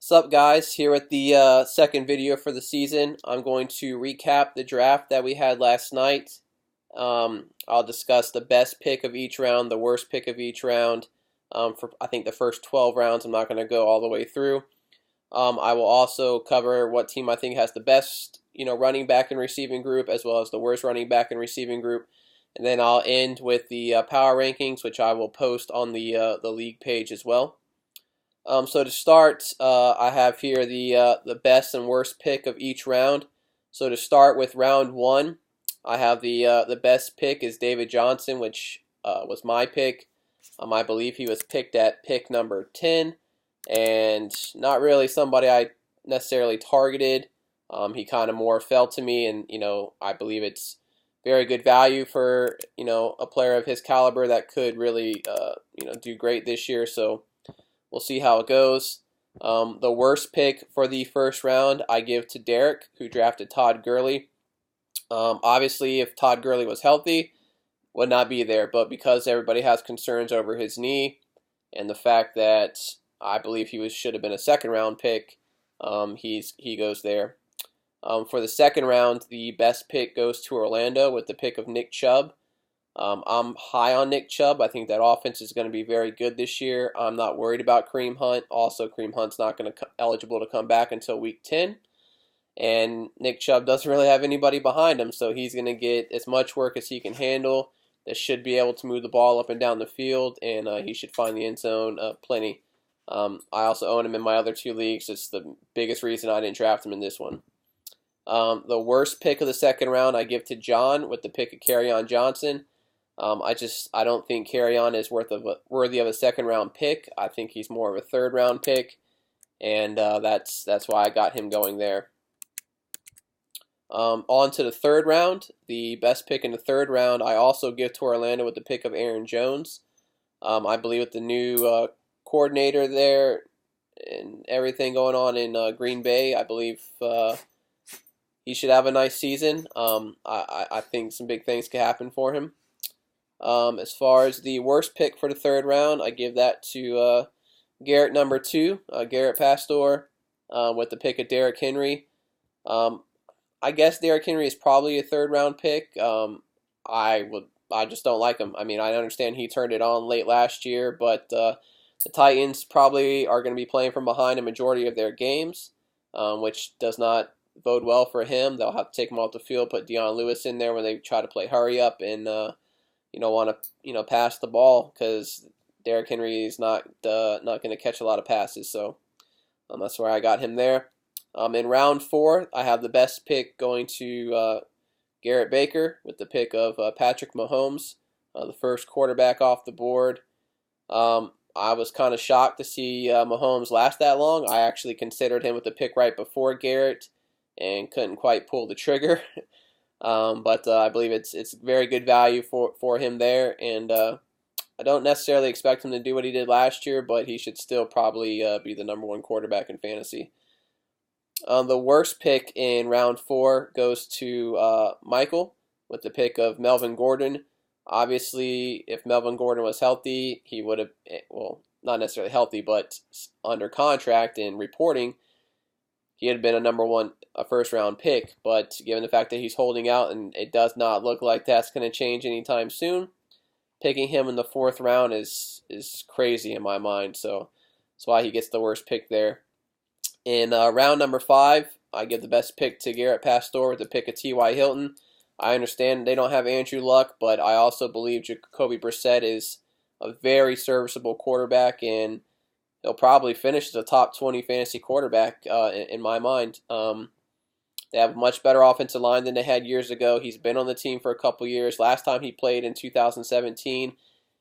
Sup guys, here with the second video for the season. I'm going to recap the draft that we had last night. I'll discuss the best pick of each round, the worst pick of each round. For I think the first 12 rounds, I'm not going to go all the way through. I will also cover what team I think has the best, running back and receiving group, as well as the worst running back and receiving group. And then I'll end with the power rankings, which I will post on the league page as well. So to start, I have here the best and worst pick of each round. So to start with round one, I have the best pick is David Johnson, which was my pick. I believe he was picked at pick number 10, and not really somebody I necessarily targeted. He kind of more fell to me, and I believe it's very good value for a player of his caliber that could really do great this year. So we'll see how it goes. The worst pick for the first round I give to Derek, who drafted Todd Gurley. Obviously, if Todd Gurley was healthy, would not be there. But because everybody has concerns over his knee and the fact that I believe he should have been a second round pick, he goes there. For the second round, the best pick goes to Orlando with the pick of Nick Chubb. I'm high on Nick Chubb. I think that offense is going to be very good this year. I'm not worried about Kareem Hunt. Also, Kareem Hunt's not going to eligible to come back until week 10. And Nick Chubb doesn't really have anybody behind him, so he's going to get as much work as he can handle. That should be able to move the ball up and down the field, and he should find the end zone plenty. I also own him in my other two leagues. It's the biggest reason I didn't draft him in this one. The worst pick of the second round I give to John with the pick of Kerryon Johnson. I don't think Kerryon is worthy of a second round pick. I think he's more of a third round pick, and that's why I got him going there. On to the third round. The best pick in the third round I also give to Orlando with the pick of Aaron Jones. I believe with the new coordinator there and everything going on in Green Bay, I believe he should have a nice season. I think some big things could happen for him. As far as the worst pick for the third round, I give that to Garrett number 2, Garrett Pastor, with the pick of Derrick Henry. I guess Derrick Henry is probably a third round pick. I just don't like him. I mean, I understand he turned it on late last year, but the Titans probably are going to be playing from behind a majority of their games, which does not bode well for him. They'll have to take him off the field, put Dion Lewis in there when they try to play hurry up and want to pass the ball, because Derrick Henry is not going to catch a lot of passes. So that's where I got him there. In round 4, I have the best pick going to Garrett Baker with the pick of Patrick Mahomes, the first quarterback off the board. I was kind of shocked to see Mahomes last that long. I actually considered him with the pick right before Garrett and couldn't quite pull the trigger. But I believe it's very good value for him there, and I don't necessarily expect him to do what he did last year, but he should still probably be the number 1 quarterback in fantasy. The worst pick in round 4 goes to Michael with the pick of Melvin Gordon. Obviously, if Melvin Gordon was healthy, he would have, well, not necessarily healthy, but under contract and reporting, he had been a first round pick. But given the fact that he's holding out and it does not look like that's going to change anytime soon, picking him in the 4th round is crazy in my mind. So that's why he gets the worst pick there. In round number 5, I give the best pick to Garrett Pastor with the pick of T.Y. Hilton. I understand they don't have Andrew Luck, but I also believe Jacoby Brissett is a very serviceable quarterback, and he'll probably finish as a top 20 fantasy quarterback in my mind. They have a much better offensive line than they had years ago. He's been on the team for a couple years. Last time he played in 2017,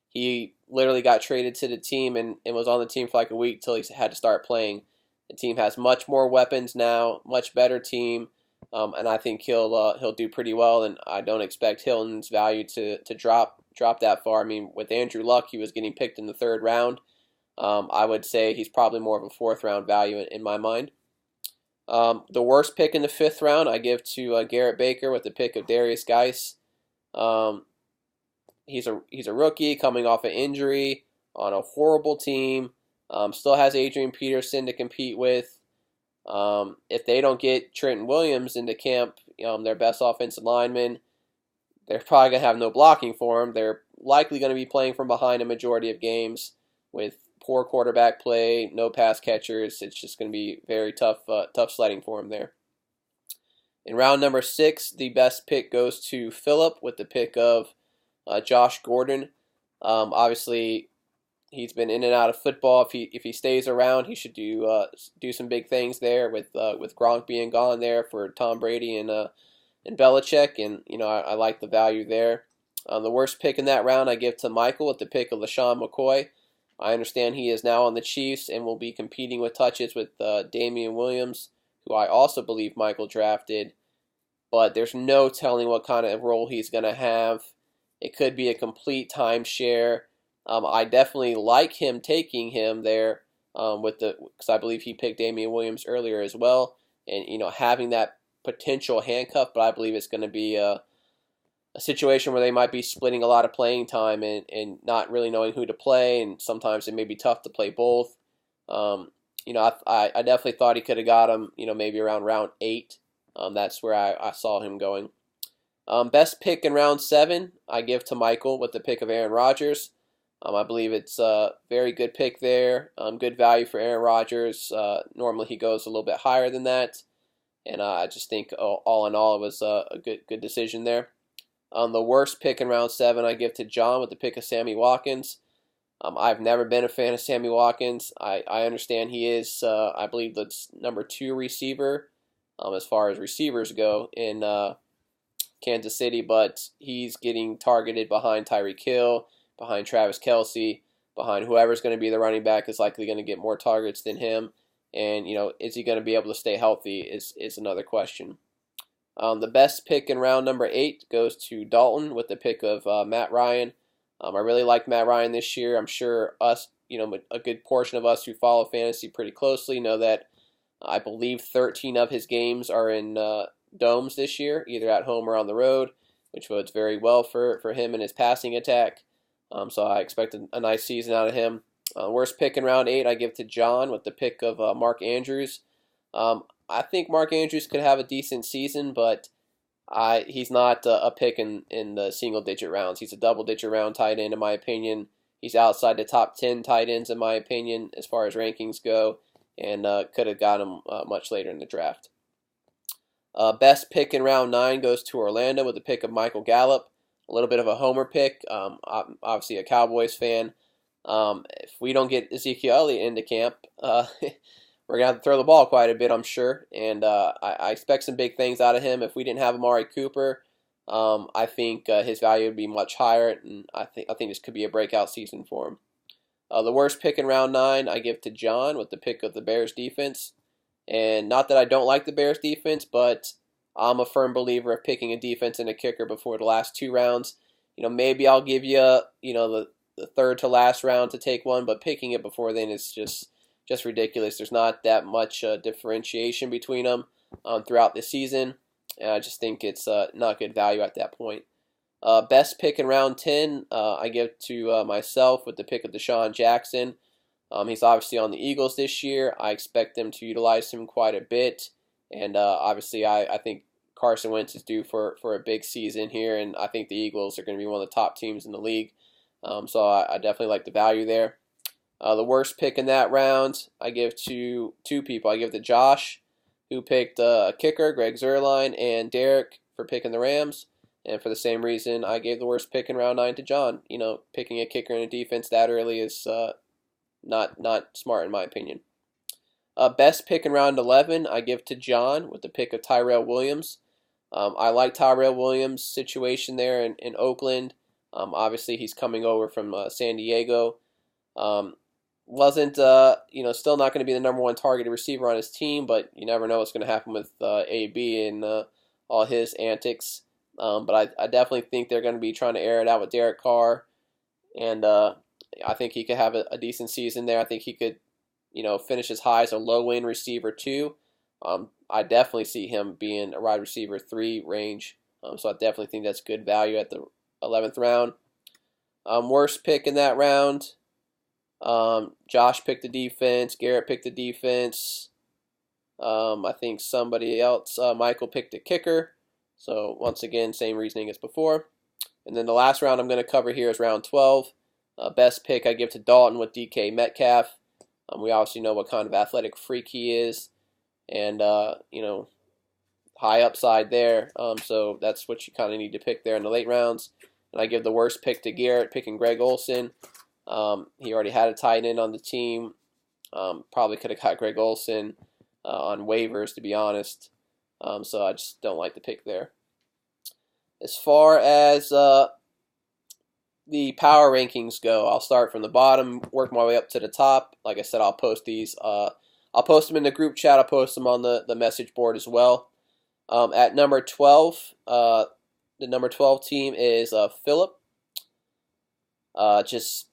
he literally got traded to the team and was on the team for like a week till he had to start playing. The team has much more weapons now, much better team, and I think he'll do pretty well. And I don't expect Hilton's value to drop that far. I mean, with Andrew Luck, he was getting picked in the 3rd round. I would say he's probably more of a 4th round value in my mind. The worst pick in the 5th round I give to Garrett Baker with the pick of Darius Geis. He's a rookie coming off an injury on a horrible team. Still has Adrian Peterson to compete with. If they don't get Trenton Williams into camp, their best offensive lineman, they're probably going to have no blocking for him. They're likely going to be playing from behind a majority of games with poor quarterback play, no pass catchers. It's just going to be very tough sledding for him there. In round number 6, the best pick goes to Phillip with the pick of Josh Gordon. Obviously, he's been in and out of football. If he stays around, he should do some big things there with Gronk being gone there for Tom Brady and Belichick, and I like the value there. The worst pick in that round I give to Michael with the pick of LaShawn McCoy. I understand he is now on the Chiefs and will be competing with touches with Damian Williams, who I also believe Michael drafted, but there's no telling what kind of role he's going to have. It could be a complete timeshare. I definitely like him taking him there because I believe he picked Damian Williams earlier as well, and having that potential handcuff, but I believe it's going to be a situation where they might be splitting a lot of playing time and not really knowing who to play, and sometimes it may be tough to play both. I definitely thought he could have got him, maybe around round 8. That's where I saw him going. Best pick in round 7, I give to Michael with the pick of Aaron Rodgers. I believe it's a very good pick there. Good value for Aaron Rodgers. Normally he goes a little bit higher than that. And I just think all in all it was a good decision there. The worst pick in round 7 I give to John with the pick of Sammy Watkins. I've never been a fan of Sammy Watkins. I understand he is, I believe, the number 2 receiver as far as receivers go in Kansas City, but he's getting targeted behind Tyreek Hill, behind Travis Kelce, behind whoever's going to be the running back is likely going to get more targets than him. And, is he going to be able to stay healthy is another question. The best pick in round number 8 goes to Dalton with the pick of Matt Ryan. I really like Matt Ryan this year. I'm sure us, a good portion of us who follow fantasy pretty closely know that I believe 13 of his games are in domes this year, either at home or on the road, which bodes very well for him and his passing attack. So I expect a nice season out of him. Worst pick in round 8 I give to John with the pick of Mark Andrews. I think Mark Andrews could have a decent season, but he's not a pick in the single-digit rounds. He's a double-digit round tight end, in my opinion. He's outside the top 10 tight ends, in my opinion, as far as rankings go, and could have got him much later in the draft. Best pick in round 9 goes to Orlando with the pick of Michael Gallup. A little bit of a homer pick. I'm obviously a Cowboys fan. If we don't get Ezekiel Elliott into camp, we're going to have to throw the ball quite a bit, I'm sure. And I expect some big things out of him. If we didn't have Amari Cooper, I think his value would be much higher, and I think this could be a breakout season for him. The worst pick in round 9 I give to John with the pick of the Bears defense. And not that I don't like the Bears defense, but I'm a firm believer of picking a defense and a kicker before the last 2 rounds. Maybe I'll give you, the third to last round to take one, but picking it before then is just ridiculous. There's not that much differentiation between them throughout the season, and I just think it's not good value at that point. Best pick in round 10 I give to myself with the pick of Deshaun Jackson. He's obviously on the Eagles this year. I expect them to utilize him quite a bit, and obviously I think Carson Wentz is due for a big season here, and I think the Eagles are going to be one of the top teams in the league. So I definitely like the value there. The worst pick in that round I give to 2 people. I give to Josh, who picked a kicker, Greg Zuerlein, and Derek for picking the Rams. And for the same reason, I gave the worst pick in round 9 to John. Picking a kicker in a defense that early is not smart in my opinion. Best pick in round 11 I give to John with the pick of Tyrell Williams. I like Tyrell Williams' situation there in Oakland. Obviously, he's coming over from San Diego. Wasn't still not going to be the number 1 targeted receiver on his team, but you never know what's going to happen with AB and all his antics. But I definitely think they're going to be trying to air it out with Derek Carr, and I think he could have a decent season there. I think he could, finish as high as a low-end receiver too. I definitely see him being a wide receiver 3 range, so I definitely think that's good value at the 11th round. Worst pick in that round, Josh picked the defense. Garrett picked the defense. I think somebody else, Michael picked a kicker. So once again, same reasoning as before. And then the last round I'm going to cover here is round 12. Best pick I give to Dalton with DK Metcalf. We obviously know what kind of athletic freak he is, and high upside there. So that's what you kind of need to pick there in the late rounds. And I give the worst pick to Garrett, picking Greg Olsen. He already had a tight end on the team. Probably could have got Greg Olsen on waivers, to be honest. So I just don't like the pick there. As far as the power rankings go, I'll start from the bottom, work my way up to the top. Like I said, I'll post these. I'll post them in the group chat. I'll post them on the message board as well. At number 12, the number 12 team is Philip. Just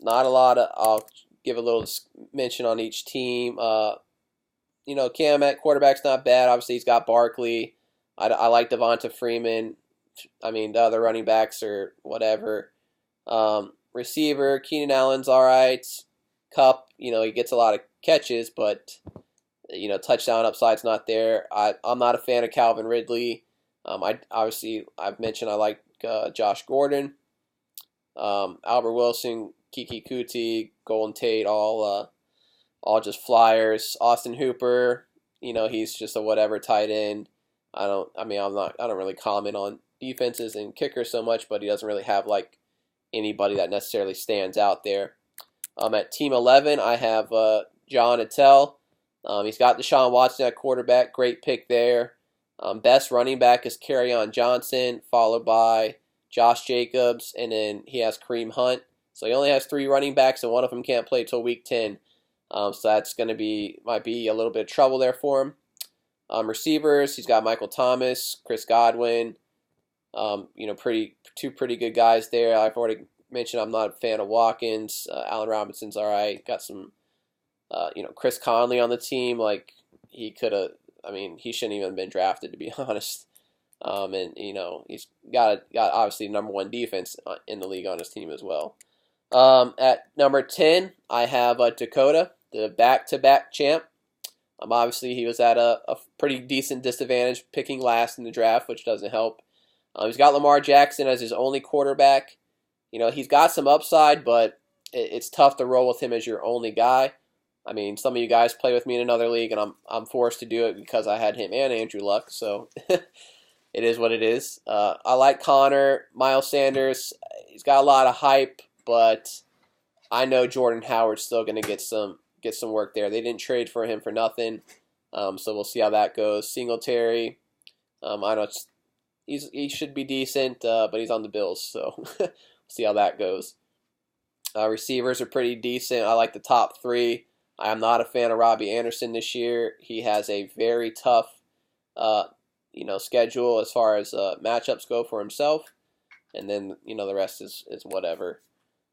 not a lot of. I'll give a little mention on each team. Cam at quarterback's not bad. Obviously, he's got Barkley. I like Devonta Freeman. I mean, the other running backs or whatever. Receiver, Keenan Allen's all right. Cup, he gets a lot of catches, but, touchdown upside's not there. I'm not a fan of Calvin Ridley. I've mentioned I like Josh Gordon. Albert Wilson, Kiki Kuti, Golden Tate, all just flyers. Austin Hooper, he's just a whatever tight end. I don't really comment on defenses and kickers so much, but he doesn't really have like anybody that necessarily stands out there. At team 11, I have John Attell. He's got Deshaun Watson at quarterback. Great pick there. Best running back is Kerryon Johnson, followed by Josh Jacobs, and then he has Kareem Hunt. So he only has 3 running backs, and one of them can't play till week 10. So that's might be a little bit of trouble there for him. Receivers, he's got Michael Thomas, Chris Godwin. Two pretty good guys there. I've already mentioned I'm not a fan of Watkins. Allen Robinson's all right. Got some, Chris Conley on the team. Like he shouldn't even have been drafted, to be honest. And he's got obviously number 1 defense in the league on his team as well. At number 10, I have Dakota, the back-to-back champ. Obviously, he was at a pretty decent disadvantage picking last in the draft, which doesn't help. He's got Lamar Jackson as his only quarterback. He's got some upside, but it's tough to roll with him as your only guy. I mean, some of you guys play with me in another league, and I'm forced to do it because I had him and Andrew Luck, so it is what it is. I like Connor, Miles Sanders. He's got a lot of hype, but I know Jordan Howard's still going to get some work there. They didn't trade for him for nothing, so we'll see how that goes. Singletary, I know he should be decent, but he's on the Bills, so we'll see how that goes. Receivers are pretty decent. I like the top 3. I am not a fan of Robbie Anderson this year. He has a very tough, schedule as far as matchups go for himself, and then the rest is whatever.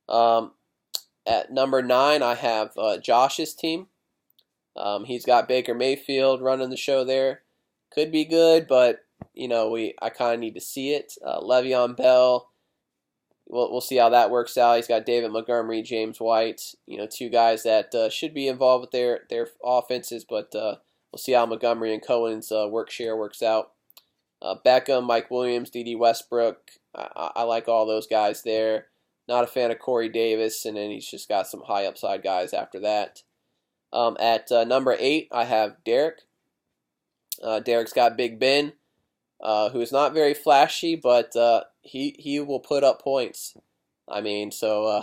At number 9, I have Josh's team. He's got Baker Mayfield running the show there. Could be good, but I kind of need to see it. Le'Veon Bell. We'll see how that works out. He's got David Montgomery, James White. 2 guys that should be involved with their offenses, but we'll see how Montgomery and Cohen's work share works out. Beckham, Mike Williams, D.D. Westbrook. I like all those guys there. Not a fan of Corey Davis, and then he's just got some high upside guys after that. At number 8, I have Derek. Derek's got Big Ben, who is not very flashy, but he will put up points. I mean, so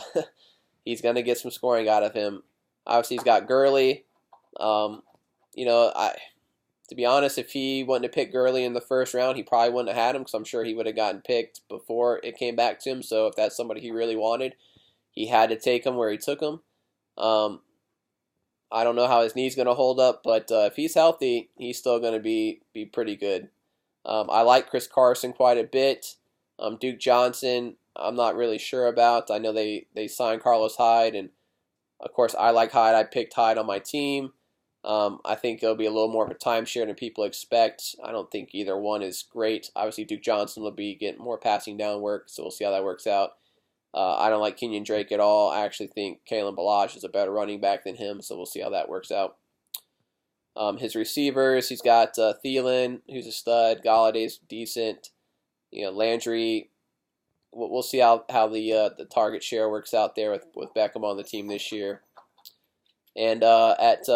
he's going to get some scoring out of him. Obviously, he's got Gurley. To be honest, if he wouldn't have picked Gurley in the first round, he probably wouldn't have had him because I'm sure he would have gotten picked before it came back to him. So if that's somebody he really wanted, he had to take him where he took him. I don't know how his knee's going to hold up, but if he's healthy, he's still going to be pretty good. I like Chris Carson quite a bit. Duke Johnson, I'm not really sure about. I know they signed Carlos Hyde, and of course I like Hyde. I picked Hyde on my team. I think it'll be a little more of a timeshare than people expect. I don't think either one is great. Obviously, Duke Johnson will be getting more passing down work, so we'll see how that works out. I don't like Kenyon Drake at all. I actually think Kalen Ballage is a better running back than him, so we'll see how that works out. His receivers, he's got Thielen, who's a stud. Galladay's decent. Landry. We'll see how the target share works out there with Beckham on the team this year. And at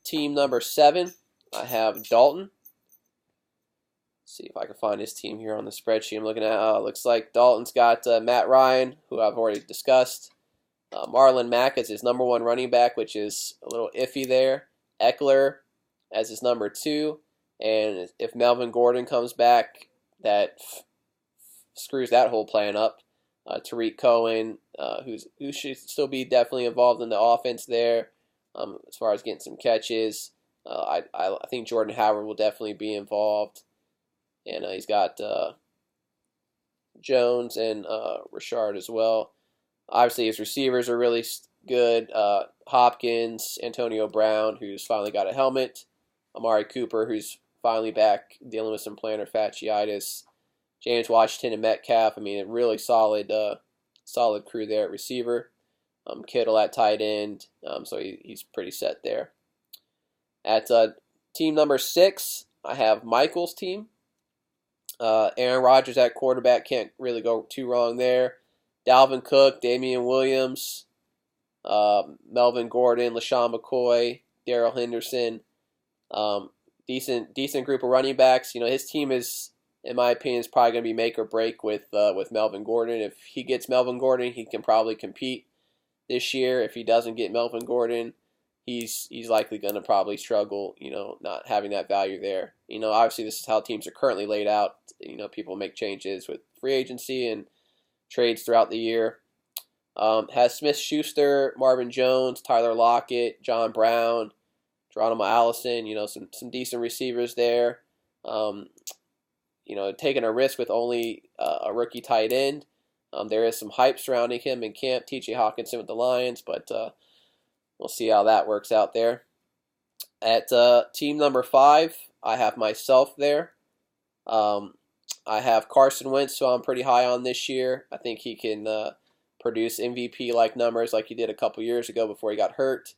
team number 7, I have Dalton. Let's see if I can find his team here on the spreadsheet I'm looking at. Looks like Dalton's got Matt Ryan, who I've already discussed. Marlon Mack as his number 1 running back, which is a little iffy there. Eckler as his number 2. And if Melvin Gordon comes back, that screws that whole plan up. Tariq Cohen, who should still be definitely involved in the offense there, as far as getting some catches. I think Jordan Howard will definitely be involved, and he's got Jones and Richard as well. Obviously, his receivers are really good. Hopkins, Antonio Brown, who's finally got a helmet. Amari Cooper, who's finally back dealing with some plantar fasciitis. James Washington and Metcalf. I mean, a really solid crew there at receiver. Kittle at tight end. So he's pretty set there. At team number 6, I have Michael's team. Aaron Rodgers at quarterback. Can't really go too wrong there. Dalvin Cook, Damian Williams, Melvin Gordon, LaShawn McCoy, Darrell Henderson. Decent group of running backs. His team is, in my opinion, is probably going to be make or break with Melvin Gordon. If he gets Melvin Gordon, he can probably compete this year. If he doesn't get Melvin Gordon, he's likely going to probably struggle, not having that value there. Obviously this is how teams are currently laid out. People make changes with free agency and trades throughout the year. Has Smith-Schuster, Marvin Jones, Tyler Lockett, John Brown, Geronimo Allison, some decent receivers there. Taking a risk with only a rookie tight end. There is some hype surrounding him in camp, T.J. Hawkinson with the Lions, but we'll see how that works out there. At team number 5, I have myself there. I have Carson Wentz, who I'm pretty high on this year. I think he can produce MVP-like numbers like he did a couple years ago before he got hurt.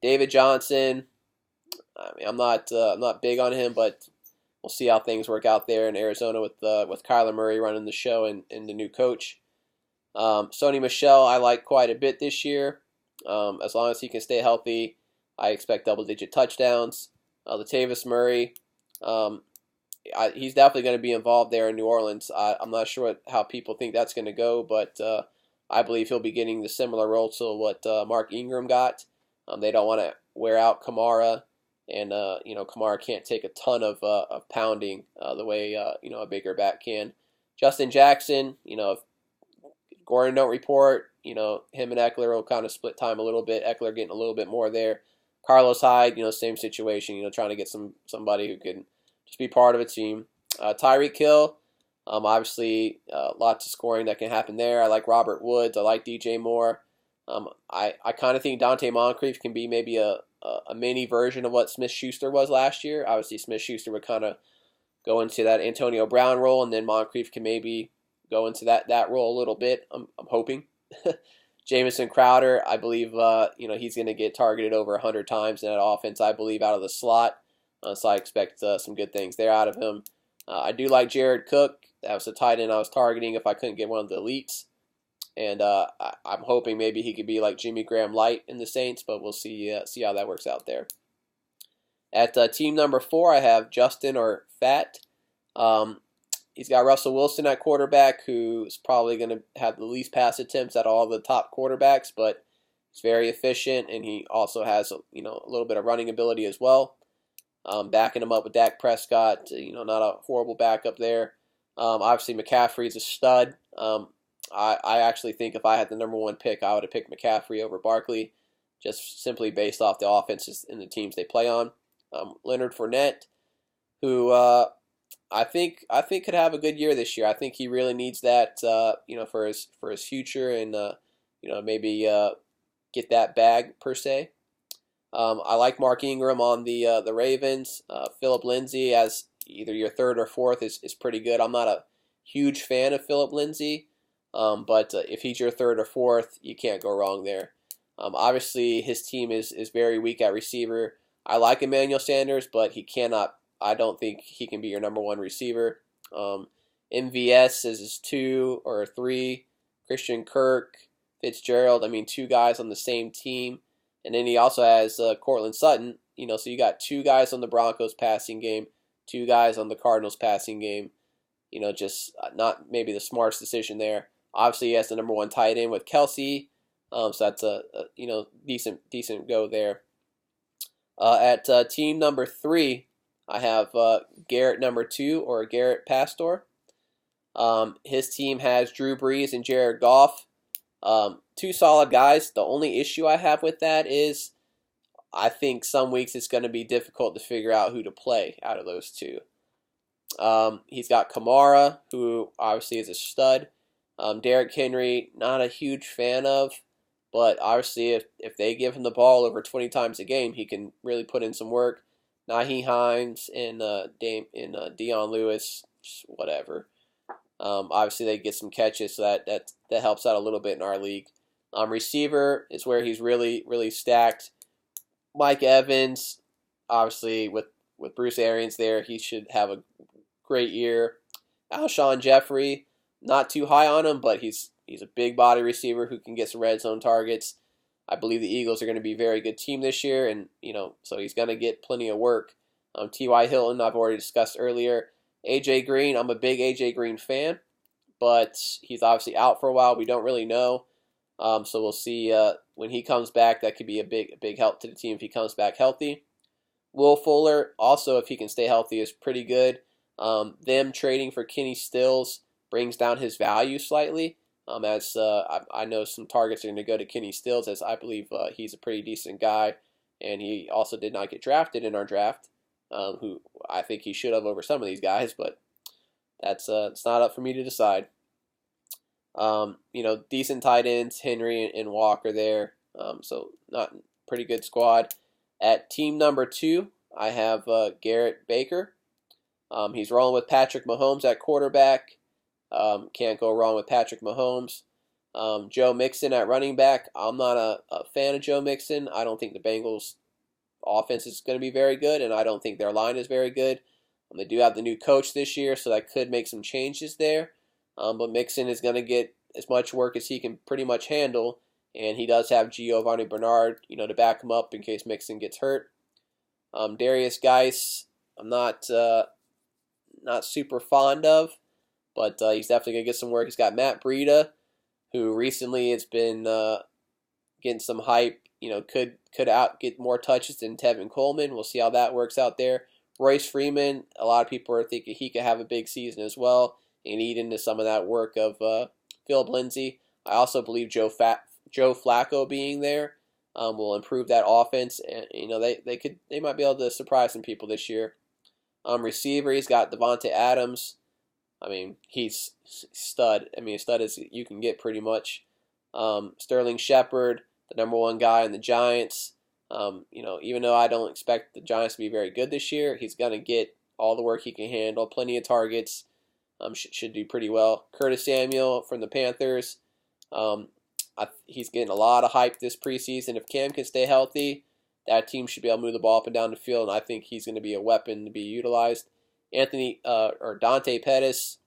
David Johnson, I mean, I'm not big on him, but we'll see how things work out there in Arizona with Kyler Murray running the show and the new coach. Sony Michel, I like quite a bit this year. As long as he can stay healthy, I expect double-digit touchdowns. Latavius Murray, he's definitely going to be involved there in New Orleans. I'm not sure how people think that's going to go, but I believe he'll be getting the similar role to what Mark Ingram got. They don't want to wear out Kamara, and Kamara can't take a ton of pounding the way a bigger back can. Justin Jackson, if Gordon don't report, him and Eckler will kind of split time a little bit. Eckler getting a little bit more there. Carlos Hyde, same situation, trying to get somebody who can just be part of a team. Tyreek Hill, obviously lots of scoring that can happen there. I like Robert Woods. I like DJ Moore. I kind of think Dante Moncrief can be maybe a mini version of what Smith-Schuster was last year. Obviously, Smith-Schuster would kind of go into that Antonio Brown role, and then Moncrief can maybe go into that role a little bit. I'm hoping. Jamison Crowder, I believe he's going to get targeted over 100 times in that offense, I believe, out of the slot. So I expect some good things there out of him. I do like Jared Cook. That was the tight end I was targeting if I couldn't get one of the elites. And I'm hoping maybe he could be like Jimmy Graham light in the Saints, but we'll see how that works out there. At team number 4, I have Justin or Fat. He's got Russell Wilson at quarterback, who's probably going to have the least pass attempts out of all the top quarterbacks, but he's very efficient, and he also has a little bit of running ability as well. Backing him up with Dak Prescott, not a horrible backup there. Obviously, McCaffrey's a stud. I actually think if I had the number 1 pick, I would have picked McCaffrey over Barkley, just simply based off the offenses and the teams they play on. Leonard Fournette, who I think could have a good year this year. I think he really needs that, for his future, and maybe get that bag per se. I like Mark Ingram on the Ravens. Philip Lindsay as either your third or fourth is pretty good. I'm not a huge fan of Philip Lindsay. But if he's your third or fourth, you can't go wrong there. Obviously, his team is very weak at receiver. I like Emmanuel Sanders, but he cannot. I don't think he can be your number one receiver. MVS is his two or three. Christian Kirk, Fitzgerald. I mean, two guys on the same team, and then he also has Cortland Sutton. So you got two guys on the Broncos passing game, two guys on the Cardinals passing game. Just not maybe the smartest decision there. Obviously, he has the number one tight end with Kelsey, so that's a decent go there. At team number 3, I have Garrett number 2 or Garrett Pastor. His team has Drew Brees and Jared Goff. Two solid guys. The only issue I have with that is I think some weeks it's going to be difficult to figure out who to play out of those two. He's got Kamara, who obviously is a stud. Derrick Henry, not a huge fan of, but obviously if they give him the ball over 20 times a game, he can really put in some work. Nyheim Hines and Dion Lewis, whatever. Obviously they get some catches, so that helps out a little bit in our league. Receiver is where he's really stacked. Mike Evans, obviously with Bruce Arians there, he should have a great year. Alshon Jeffrey, not too high on him, but he's a big body receiver who can get some red zone targets. I believe the Eagles are going to be a very good team this year, and so he's going to get plenty of work. T.Y. Hilton, I've already discussed earlier. A.J. Green, I'm a big A.J. Green fan, but he's obviously out for a while. We don't really know, so we'll see when he comes back. That could be a big help to the team if he comes back healthy. Will Fuller, also if he can stay healthy, is pretty good. Them trading for Kenny Stills brings down his value slightly. As I know some targets are going to go to Kenny Stills, as I believe he's a pretty decent guy, and he also did not get drafted in our draft, who I think he should have over some of these guys, but that's it's not up for me to decide. Decent tight ends, Henry and Walker there, so not pretty good squad. At team number 2, I have Garrett Baker. He's rolling with Patrick Mahomes at quarterback. Can't go wrong with Patrick Mahomes. Joe Mixon at running back. I'm not a fan of Joe Mixon. I don't think the Bengals' offense is going to be very good, and I don't think their line is very good. They do have the new coach this year, so that could make some changes there. But Mixon is going to get as much work as he can pretty much handle, and he does have Giovanni Bernard, to back him up in case Mixon gets hurt. Darius Geis, I'm not super fond of, but he's definitely going to get some work. He's got Matt Breida, who recently has been getting some hype. Could get more touches than Tevin Coleman. We'll see how that works out there. Royce Freeman, a lot of people are thinking he could have a big season as well and eat into some of that work of Philip Lindsay. I also believe Joe Flacco being there will improve that offense, and they might be able to surprise some people this year. Receiver, he's got Devontae Adams. I mean, he's stud. I mean, a stud as you can get pretty much. Sterling Shepard, the number one guy in the Giants. Even though I don't expect the Giants to be very good this year, he's going to get all the work he can handle, plenty of targets. Should do pretty well. Curtis Samuel from the Panthers. He's getting a lot of hype this preseason. If Cam can stay healthy, that team should be able to move the ball up and down the field, and I think he's going to be a weapon to be utilized. Dante Pettis,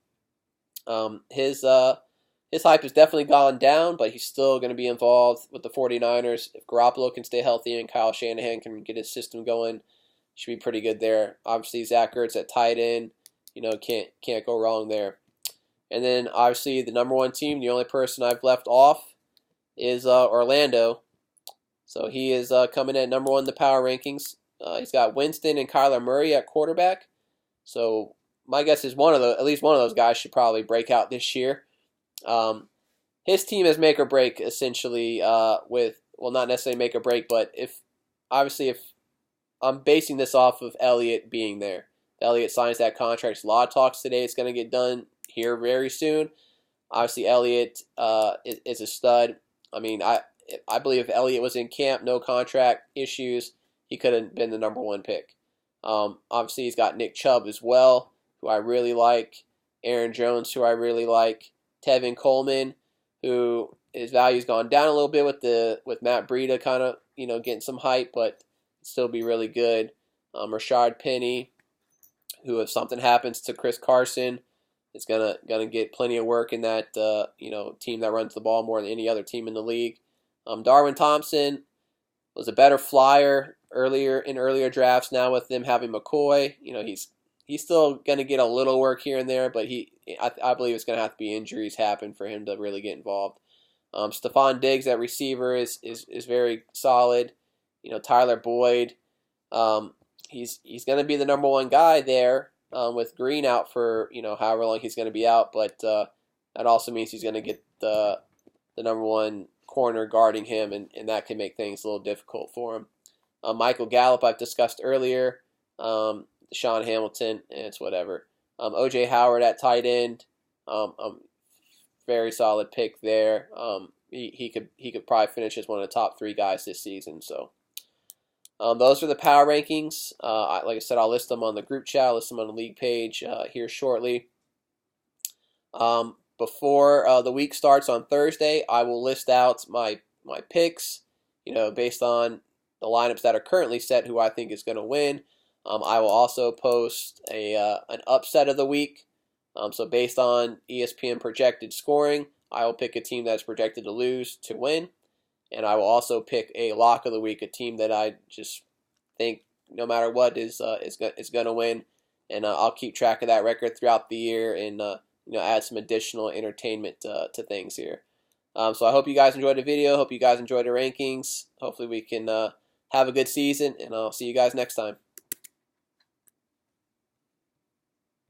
his hype has definitely gone down, but he's still going to be involved with the 49ers. If Garoppolo can stay healthy and Kyle Shanahan can get his system going, should be pretty good there. Obviously, Zach Ertz at tight end, can't go wrong there. And then obviously the number one team, the only person I've left off is Orlando. So he is coming in at number 1 in the power rankings. He's got Winston and Kyler Murray at quarterback. So my guess is at least one of those guys should probably break out this year. His team is make or break essentially not necessarily make or break, but if I'm basing this off of Elliott being there. If Elliott signs that contract. There's a lot of talks today. It's going to get done here very soon. Obviously, Elliott is a stud. I mean, I believe if Elliott was in camp, no contract issues, he could have been the number 1 pick. Obviously, he's got Nick Chubb as well, who I really like. Aaron Jones, who I really like. Tevin Coleman, who his value's gone down a little bit with Matt Breida kind of getting some hype, but still be really good. Rashard Penny, who if something happens to Chris Carson, is gonna get plenty of work in that team that runs the ball more than any other team in the league. Darwin Thompson was a better flyer earlier drafts. Now with them having McCoy, he's still gonna get a little work here and there, but I believe it's gonna have to be injuries happen for him to really get involved. Stephon Diggs at receiver is very solid. Tyler Boyd, he's going to be the number one guy there with Green out for however long he's going to be out, but that also means he's going to get the number one corner guarding him, and that can make things a little difficult for him. Michael Gallup I've discussed earlier. Deshaun Hamilton, it's whatever. O.J. Howard at tight end. Very solid pick there. He could probably finish as one of the top 3 guys this season. So those are the power rankings. Like I said, I'll list them on the group chat. I'll list them on the league page here shortly. Before the week starts on Thursday, I will list out my picks. Based on the lineups that are currently set, who I think is going to win. I will also post an upset of the week. So based on ESPN projected scoring, I will pick a team that's projected to lose to win. And I will also pick a lock of the week, a team that I just think no matter what is going to win. And I'll keep track of that record throughout the year and add some additional entertainment to things here. So I hope you guys enjoyed the video. Hope you guys enjoyed the rankings. Hopefully we can have a good season, and I'll see you guys next time.